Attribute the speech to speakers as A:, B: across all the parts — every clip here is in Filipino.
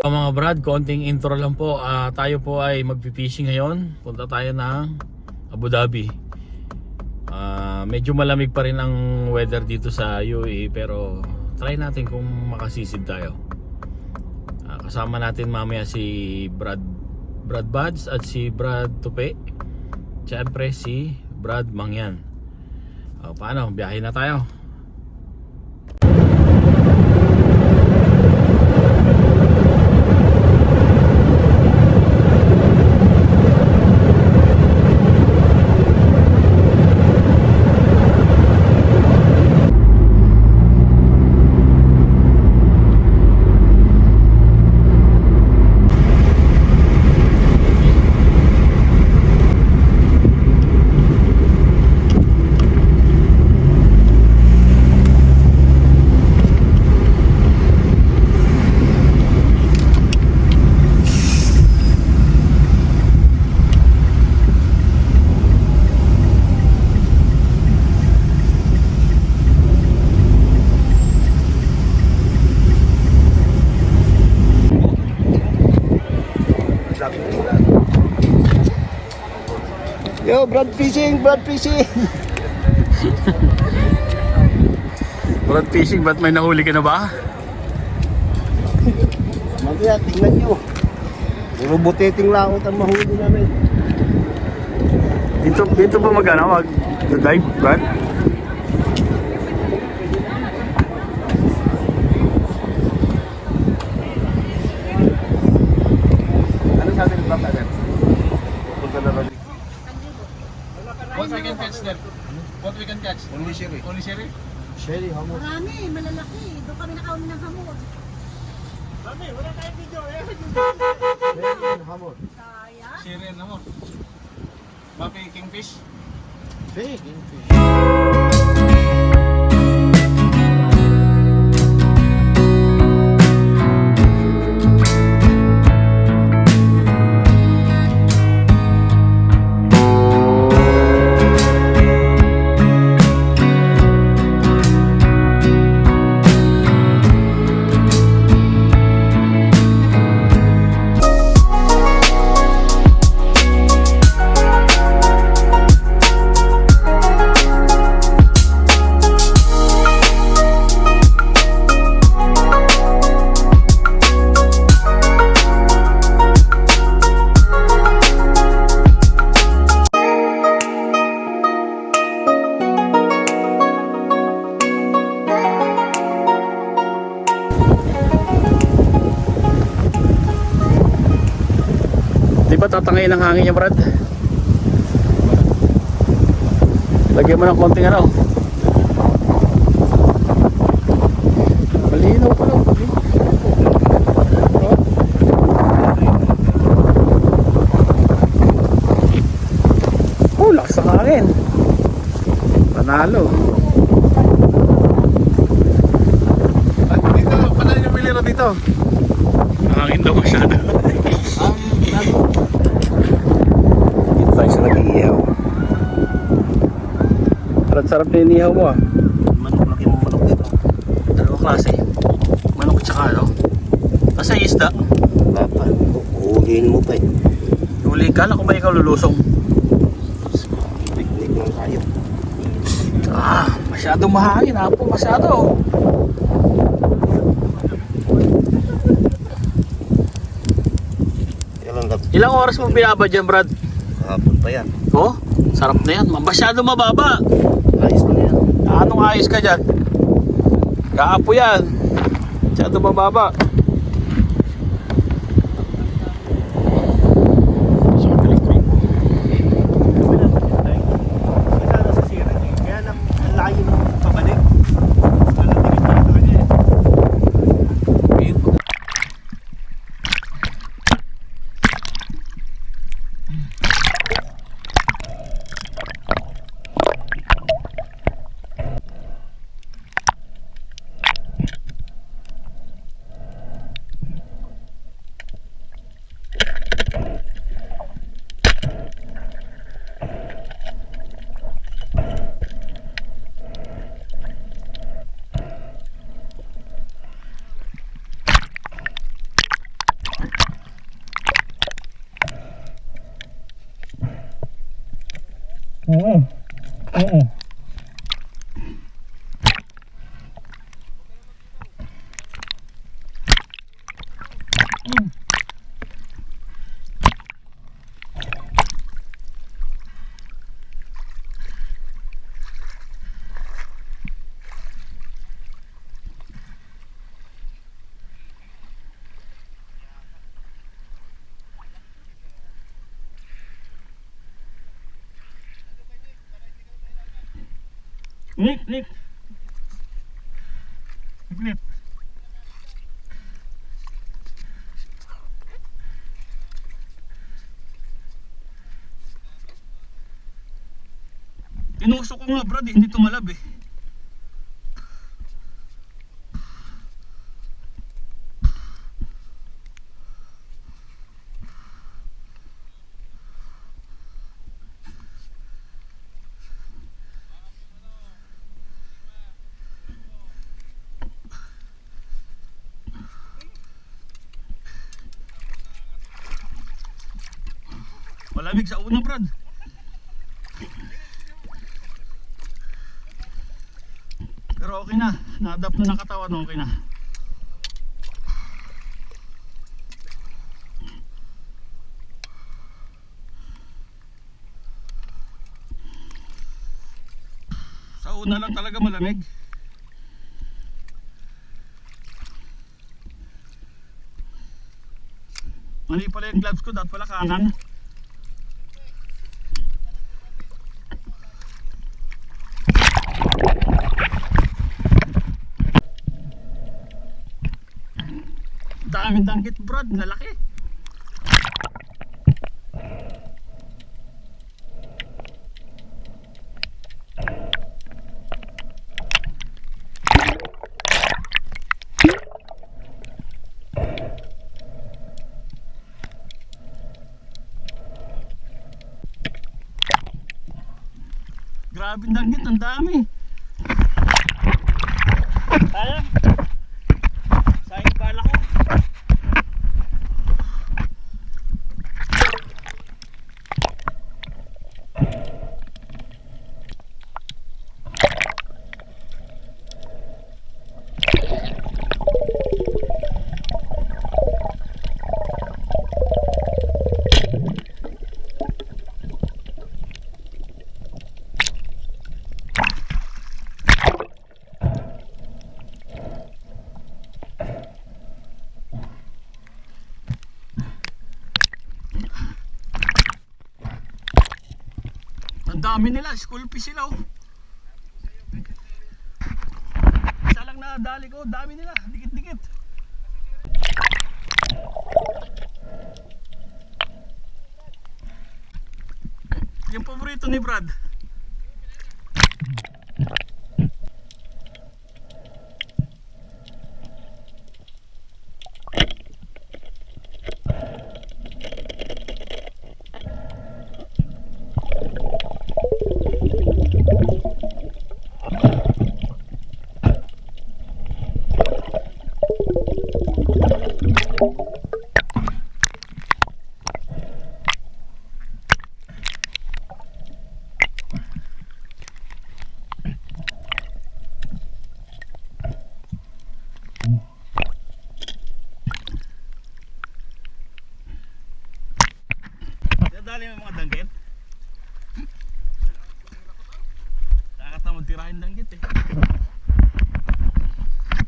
A: Mga brad, konting intro lang po. Tayo po ay magpipishing ngayon. Punta tayo ng Abu Dhabi. Medyo malamig pa rin ang weather dito sa UAE, pero try natin kung makasisid tayo. Kasama natin mamaya si Brad Buds at si Brad Tupe. Siyempre si Brad Mangyan. Paano? Biyahe na tayo.
B: Yo, Brad fishing!
A: Brad fishing, ba't may nahuli ka na ba?
B: Mamaya, tingnan nyo. Puro buteting laot ang mahuli namin.
A: Dito ba mag-dive, Brad?
B: Ano sabi ng Brad agad? Punta na rin.
A: What we can catch there? What we can catch?
B: Only sherry.
A: Only sherry?
B: Sherry, hamon.
C: Marami, malalaki. Doon kami nakauli ng hamon.
B: Sherry and hamon.
C: Kaya?
A: Sherry and namon. Papi kingfish?
B: Big fish.
A: Di ba tatangayin ang hangin niya, Brad? Lagyan mo ng konting ano. Malinaw pa lang. Lakas ang hangin. Panalo.
B: Dito, pala yung milero dito.
A: Hangin daw masyado. Dito tayo sa nag-iihaw. Sarap na yung ihaw mo ah.
B: Manok, laki mong manok dito.
A: Dalawang klase. Manok at saka ano. Kasi isda.
B: Papa, uhulihin mo pa eh.
A: Huli ka, kung ba ikaw lulusong?
B: Picnic lang tayo.
A: Masyadong mahangin ha po. Masyado. Ilang oras mo binaba dyan, Brad?
B: Kahapon pa yan.
A: Oh, sarap na yan. Masyado mababa.
B: Ayos na yan.
A: Anong ayos ka dyan? Kaapo yan. Masyado mababa. Oo. Oo. Nick, Nick. Nick. Tinusok ko nga brad, hindi tumalab eh. Malamig sa una brad. Pero okay na, na-adapt na ng katawan, okay na. Sa una lang talaga malamig. Mali pala yung gloves ko, dapat pala kanan. Daming danggit brad, lalaki. Grabing danggit, ang dami. Sayang. Sayang bala ko. Ang dami nila, school fish sila oh. Isa lang na dali ko, dami nila, dikit-dikit. Yung paborito ni Brad. Dali mo mga danggit. Nakakatamad tirahin danggit eh.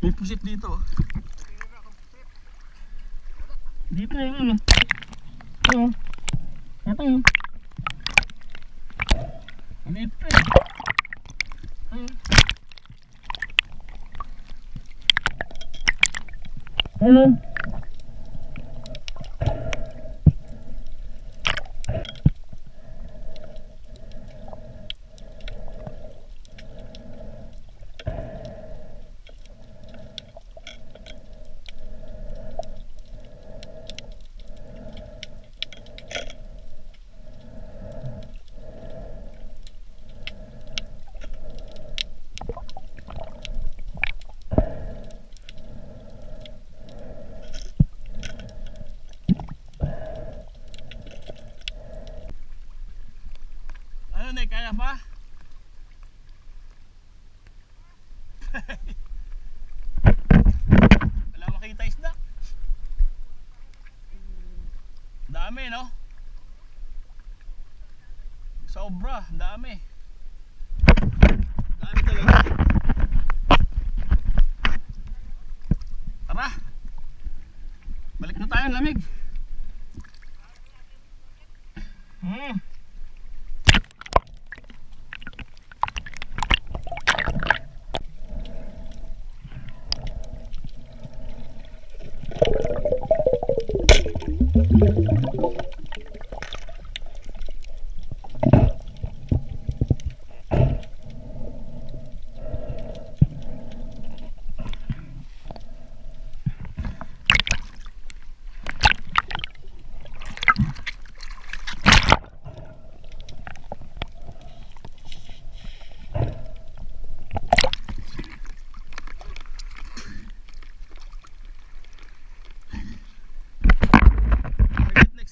A: May pusit dito oh. Dito yung ano. Ito. Ito yung. Ano ito eh. Hello. yun eh, kaya pa? Wala makita isda. Dami no? Sobra, dami. Dami talaga. Tara. Balik na tayo, lamig.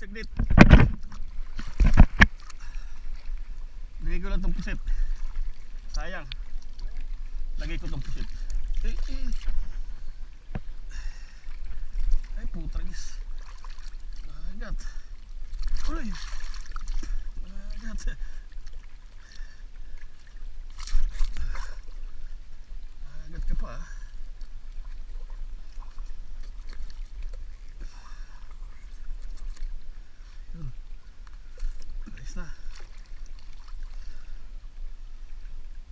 A: Saglit. Lagay ko lang itong pusit. Sayang. Lagay ko itong pusit. Ay putragis. Agat. Uy. Agat. Agat ka pa. Ayos na.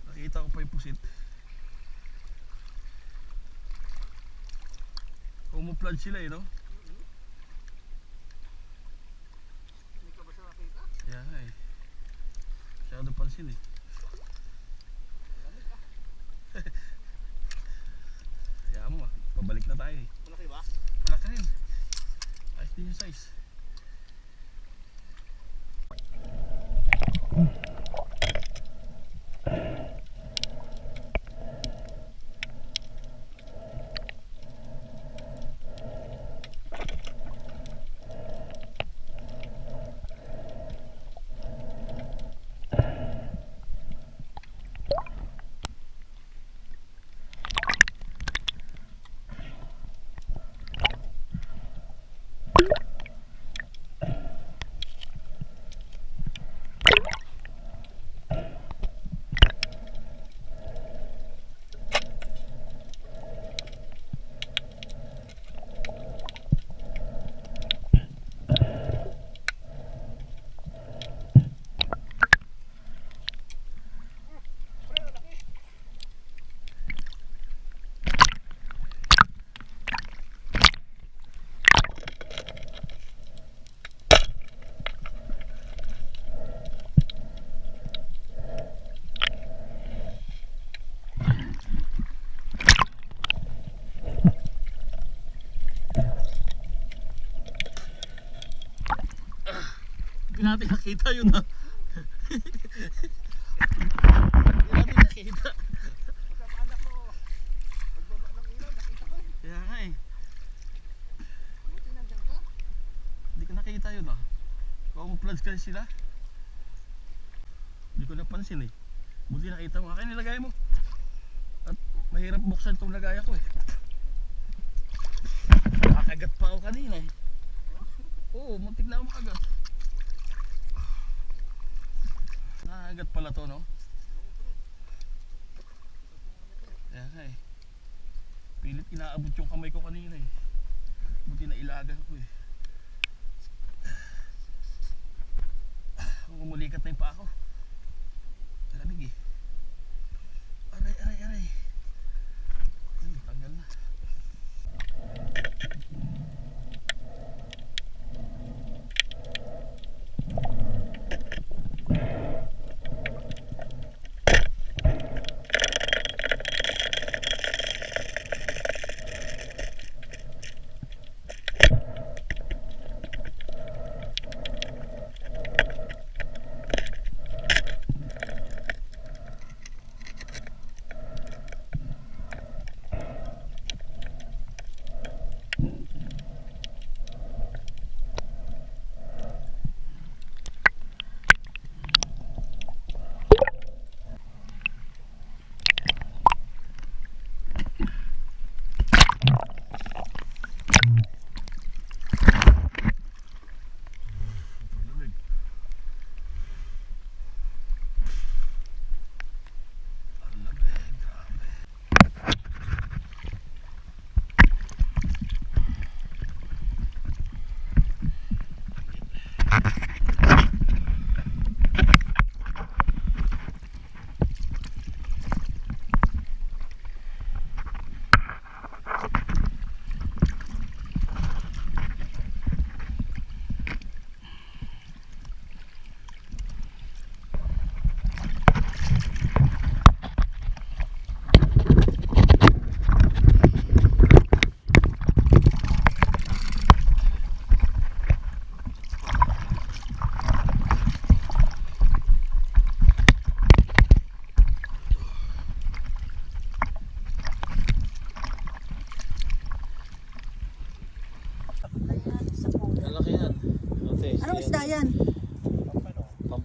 A: Nakita ko pa yung pusit. Umuplad sila no?
B: Hindi ka ba siya nakita?
A: Kaya nga eh. Masyado pansin eh. Kaya mo pabalik na tayo eh.
B: Malaki ba?
A: Malaki rin. Ayos din yung size. Hindi natin nakita yun ha. Hindi natin nakita.
B: Pagkakaanak ko, pagbaba ng ilaw, nakita ko.
A: Kaya nga eh.
B: Buti nandyan ka.
A: Hindi ko nakita yun ha. Camouflage kasi sila. Hindi ko napansin eh. Buti nakita mo. Kaya nilagay mo. At mahirap buksan itong lagay ko eh. Nakakagat pa ako kanina eh. Oo, muntik na ako makagat. Nakakagat pala to no? Kaya nga eh. Pilit inaabot yung kamay ko kanina eh. Buti na ilagan ko eh. Umulikat na yung paa ko. Malamig eh. Aray, aray, aray. Tanggal na.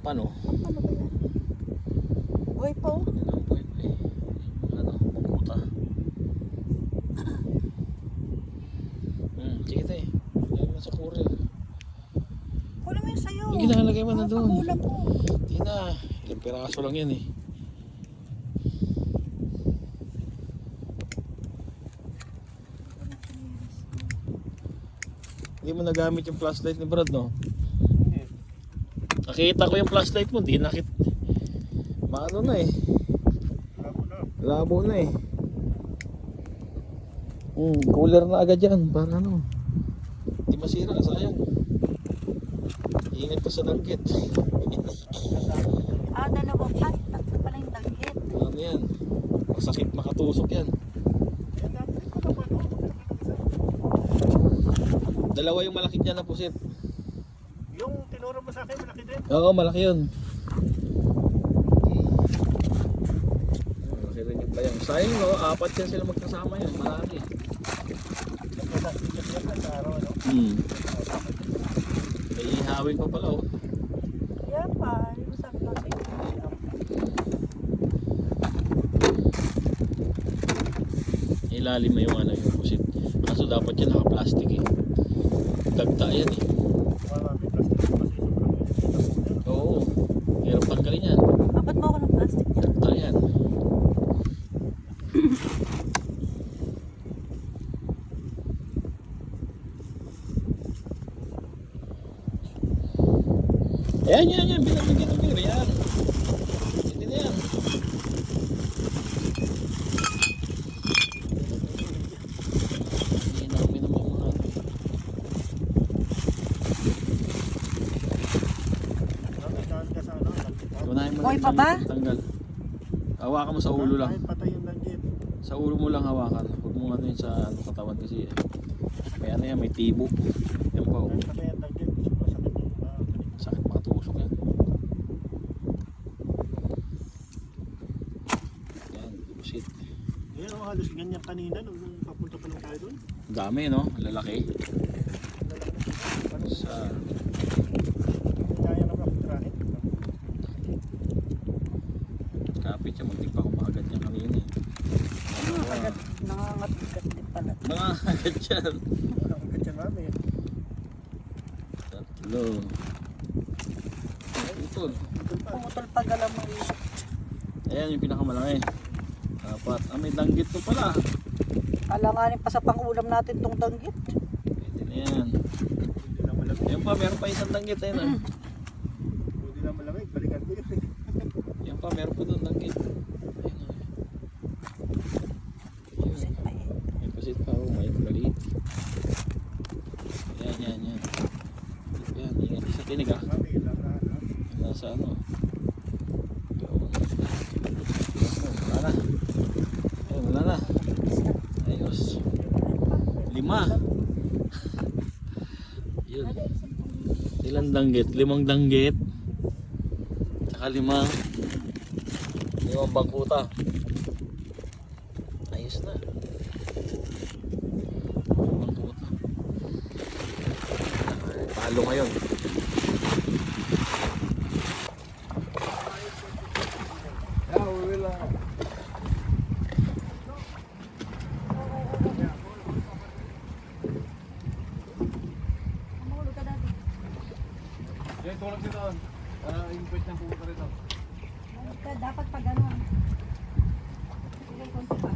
A: Sampan oh.
C: Ano ba yan? Buhay pa oh.
A: Yan ang point eh. Ano, bangkuta. Sige tayo. Lagay mo sa kuril.
C: Kunin mo yung sayo.
A: Yung ginalagay mo na doon.
C: Pakulang ko.
A: Hindi na. Ilang piraso lang yan eh. Hindi mo nagamit yung flashlight ni Brad, no? Nakita ko yung flashlight mo, di nakit. Maano na eh. Labo na eh. Cooler na agad yan, para ano. Hindi masira, sayang. Ingat ko sa danggit.
C: Dalawang pat. Tatlo pala yung danggit.
A: Ano yan? Masakit makatusok yan. Dalawa yung malaki dyan na pusit.
B: Yung tinuro mo sa akin, malaki din.
A: Oo, malaki yun. Malaki rin yung bayang. Sayang no, apat yan sila magkasama yun. Malaki. May ihawin pa pala oh.
C: Kaya pa. Hindi mo sabi natin.
A: Ilalim mo yung ano yung pusit. Kaso dapat yan naka-plastic eh. Dagta yan eh. Oo. Hirap tanggalin yan.
C: Ba't mo ako ng plastic niya?
A: Dagta yan. Yan. Bilang. Yan. Hindi na yan. Hindi namin naman yung mga unahin mo
C: Buhay
A: lang
C: pa ba?
A: yung tanggal. Hawakan mo sa ulo lang.
B: Patay yung danggit.
A: Sa ulo mo lang hawakan. Huwag mo ano yun sa ano, katawan kasi may ano yan, may tibo. Yan pa oh.
B: Patay yung danggit. Masakit yung
A: Sakit makatusok yan. Yan, busit.
B: yan o, halos ganyan kanina nung papunta pa lang tayo doon.
A: Dami no, lalaki. Sa
B: Kaya na ba tirahin?
A: kapit siya, muntik pa kumagat niya kanina eh.
C: Nangangat-gat din pala.
A: Nangangagat yan.
B: Walang agad yan mami.
A: Tatlo. Ay, utol.
C: Pumutol pa galamay.
A: Ayan yung pinakamalaki. Dapat. Ah, may danggit to pala.
C: Alanganin pa sa pangulam natin tong danggit.
A: Pwede na yan.
B: Hindi na malamig.
A: Ayan pa, meron pa isang danggit. Ayan ah.
B: Hindi na malamig. Balikan ko yun.
A: Ayan pa, meron pa doon danggit. Ayan
C: Pusit pa eh.
A: may pasit pa ako, may maliit. Yan. Yan, ingat sa tinig ah.
B: Mami, ilang na.
A: Nasa ano. Wala na. Ayun, wala na. Ayos. 5. Yun. Ilang danggit? 5 danggit. Tsaka 5 bangkuta. Ayos na. Bangkuta. Palo ngayon.
C: Mahulog ka dati.
B: Yan, tulog si doon. Para invite niyang pumunta rito.
C: Dapat pag gano'n. Sige, konti pa.